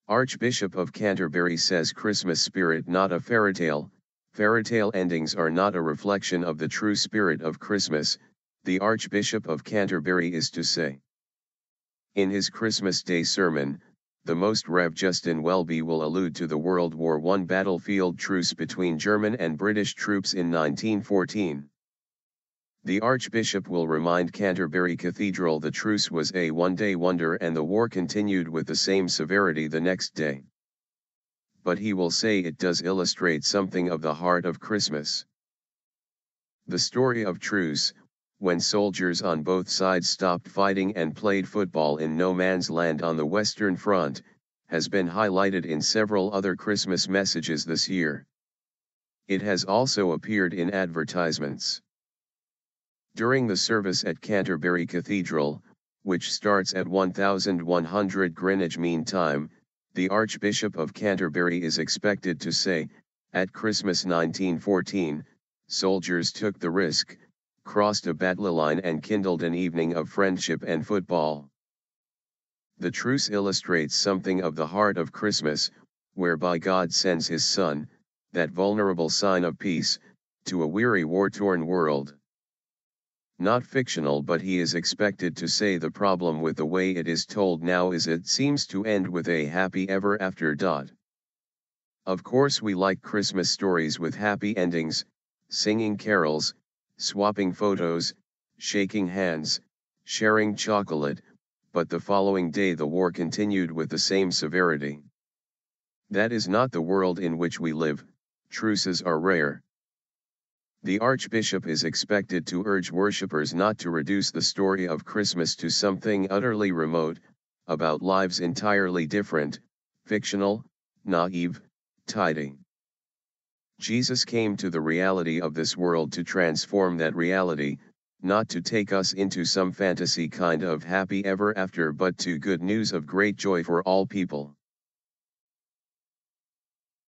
Archbishop of Canterbury says Christmas spirit not a fairy tale. Fairytale endings are not a reflection of the true spirit of Christmas, the Archbishop of Canterbury is to say. In his Christmas Day sermon, the Most Rev Justin Welby will allude to the World War I battlefield truce between German and British troops in 1914. The Archbishop will remind Canterbury Cathedral the truce was a one-day wonder and the war continued with the same severity the next day. But he will say it does illustrate something of the heart of Christmas. The story of truce, when soldiers on both sides stopped fighting and played football in no man's land on the Western Front, has been highlighted in several other Christmas messages this year. It has also appeared in advertisements. During the service at Canterbury Cathedral, which starts at 1100 Greenwich Mean Time, the Archbishop of Canterbury is expected to say, "At Christmas 1914, soldiers took the risk, crossed a battle line and kindled an evening of friendship and football." The truce illustrates something of the heart of Christmas, whereby God sends His Son, that vulnerable sign of peace, to a weary war-torn world. Not fictional, but he is expected to say the problem with the way it is told now is it seems to end with a happy ever after. Of course we like Christmas stories with happy endings, singing carols, swapping photos, shaking hands, sharing chocolate, but the following day the war continued with the same severity. That is not the world in which we live. Truces are rare. The Archbishop is expected to urge worshippers not to reduce the story of Christmas to something utterly remote, about lives entirely different, fictional, naive, tidy. Jesus came to the reality of this world to transform that reality, not to take us into some fantasy kind of happy ever after, but to good news of great joy for all people.